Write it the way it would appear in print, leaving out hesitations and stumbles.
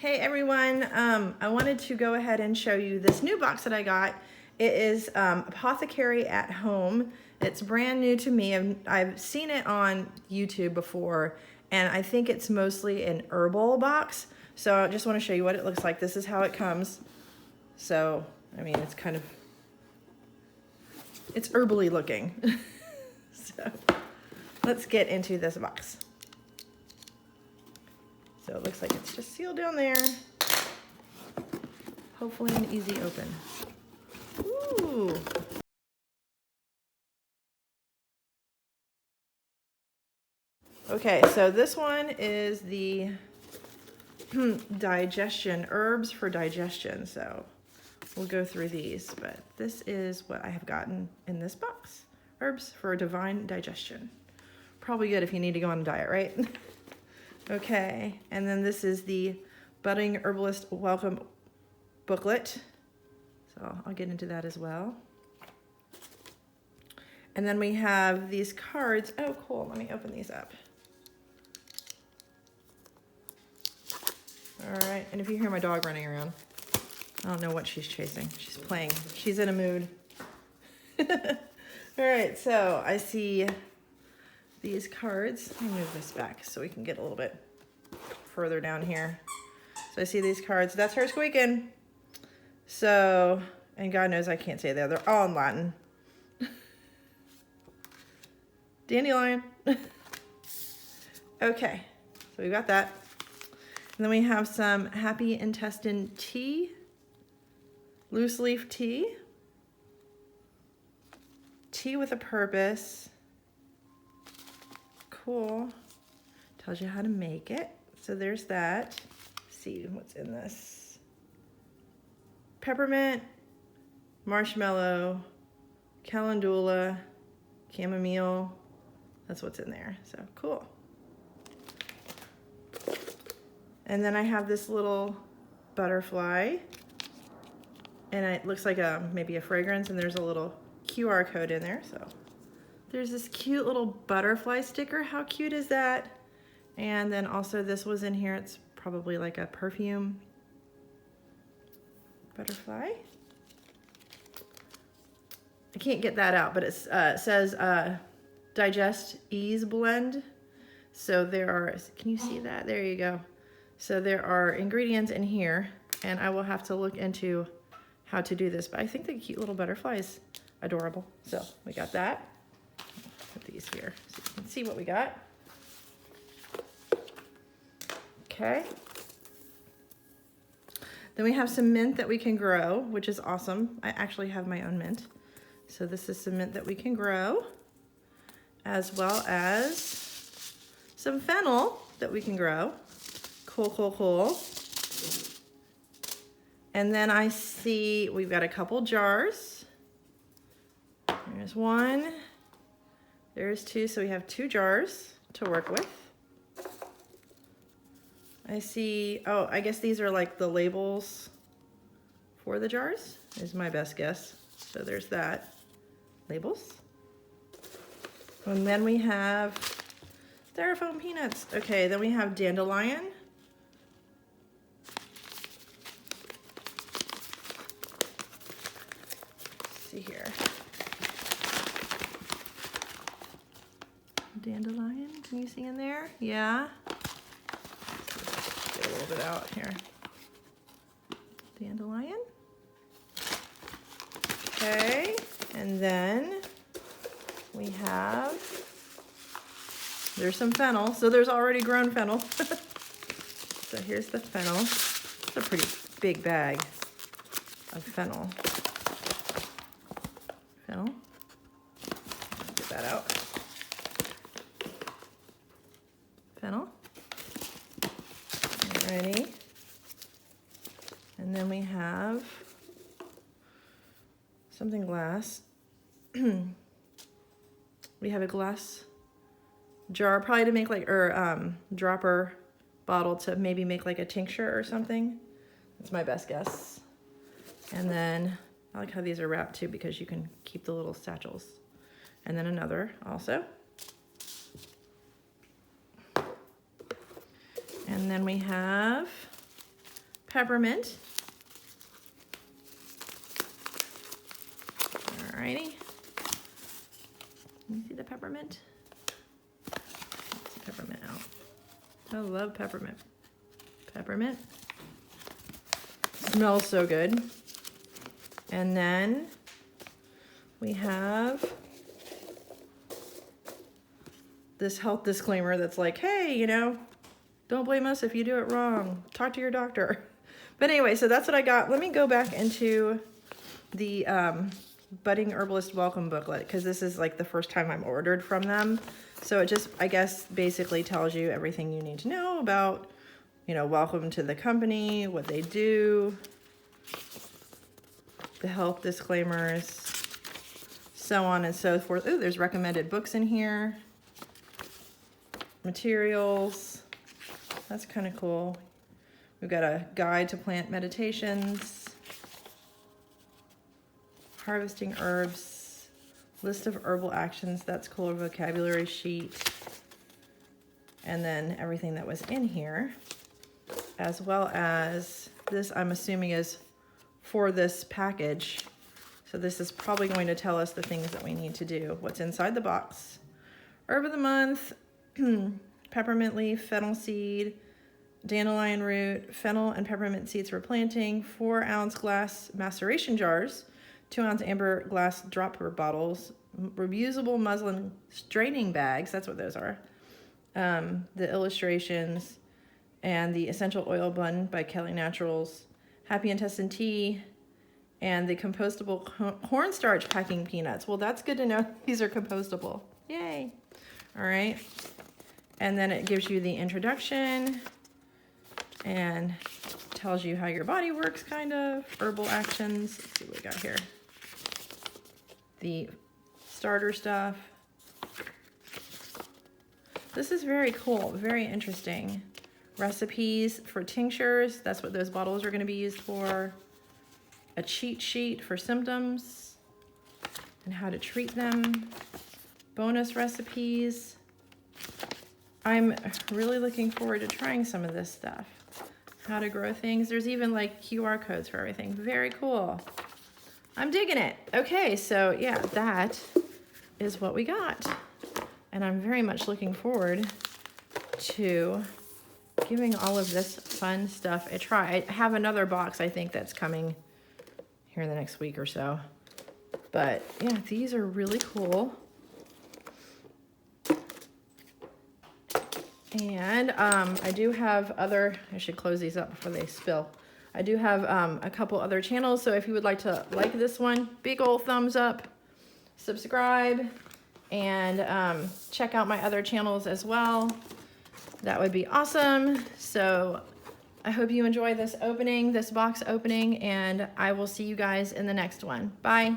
Hey everyone, I wanted to go ahead and show you this new box that I got. It is Apothecary at Home. It's brand new to me. I've seen it on YouTube before, and I think it's mostly an herbal box. So I just want to show you what it looks like. This is how it comes. So, I mean, it's herbally looking. So, let's get into this box. So it looks like it's just sealed down there. Hopefully an easy open. Ooh. Okay, so this one is the Digestion Herbs for digestion. So we'll go through these, but this is what I have gotten in this box. Herbs for divine digestion. Probably good if you need to go on a diet, right? Okay, and then this is the Budding Herbalist Welcome Booklet. So I'll get into that as well. And then we have these cards. Oh, cool. Let me open these up. All right, and if you hear my dog running around, I don't know what she's chasing. She's playing. She's in a mood. All right, so I see these cards. Let me move this back so we can get a little bit further down here. So I see these cards. That's her squeaking. So, and God knows I can't say that. They're all in Latin. Dandelion. Okay, so we got that. And then we have some Happy Intestine tea, loose leaf tea, tea with a purpose. Cool. Tells you how to make it. So there's that. Let's see what's in this. Peppermint, marshmallow, calendula, chamomile. That's what's in there. So cool. And then I have this little butterfly, and it looks like maybe a fragrance, and there's a little QR code in there. So there's this cute little butterfly sticker. How cute is that? And then also this was in here. It's probably like a perfume butterfly. I can't get that out, but it says Digest Ease Blend. So there are, can you see that? There you go. So there are ingredients in here, and I will have to look into how to do this, but I think the cute little butterfly is adorable. So we got that. Put these here so you can see what we got. Okay. Then we have some mint that we can grow, which is awesome. I actually have my own mint. So this is some mint that we can grow, as well as some fennel that we can grow. Cool, cool, cool. And then I see we've got a couple jars. There's one. There's two, so we have 2 jars to work with. I see, oh, I guess these are like the labels for the jars, is my best guess. So there's that, labels. And then we have styrofoam peanuts. Okay, then we have dandelion. Let's see here. Dandelion, can you see in there? Yeah. Get a little bit out here. Dandelion. Okay, and then we have, there's some fennel. So there's already grown fennel. So here's the fennel. It's a pretty big bag of fennel. Fennel. Get that out. Fennel. Alrighty. And then we have something glass. We have a glass jar, probably to make like, or dropper bottle to maybe make like a tincture or something. That's my best guess. And then I like how these are wrapped too, because you can keep the little satchels. And then another also. And then we have peppermint. Alrighty. Can you see the peppermint? Let's see peppermint out. I love peppermint. Peppermint. Smells so good. And then we have this health disclaimer that's like, hey, you know, don't blame us if you do it wrong. Talk to your doctor. But anyway, so that's what I got. Let me go back into the Budding Herbalist Welcome Booklet, because this is like the first time I'm ordered from them. So it just, I guess, basically tells you everything you need to know about, you know, welcome to the company, what they do, the health disclaimers, so on and so forth. Ooh, there's recommended books in here. Materials. That's kind of cool. We've got a guide to plant meditations, harvesting herbs, list of herbal actions. That's cool. A vocabulary sheet. And then everything that was in here, as well as this, I'm assuming is for this package. So this is probably going to tell us the things that we need to do. What's inside the box. Herb of the month. Peppermint leaf, fennel seed, dandelion root, fennel and peppermint seeds for planting, 4-ounce glass maceration jars, 2-ounce amber glass dropper bottles, reusable muslin straining bags, that's what those are, the illustrations, and the essential oil blend by Kelly Naturals, Happy Intestine tea, and the compostable cornstarch packing peanuts. Well, that's good to know. These are compostable. Yay. All right. And then it gives you the introduction and tells you how your body works, kind of. Herbal actions. Let's see what we got here. The starter stuff. This is very cool, very interesting. Recipes for tinctures. That's what those bottles are going to be used for. A cheat sheet for symptoms and how to treat them. Bonus recipes. I'm really looking forward to trying some of this stuff. How to grow things. There's even like QR codes for everything. Very cool. I'm digging it. Okay, so yeah, that is what we got. And I'm very much looking forward to giving all of this fun stuff a try. I have another box, I think, that's coming here in the next week or so. But yeah, these are really cool. And I do have other, I should close these up before they spill. I do have a couple other channels, so if you would like to like this one, big old thumbs up, subscribe, and check out my other channels as well. That would be awesome. So I hope you enjoy this opening, this box opening, and I will see you guys in the next one. Bye.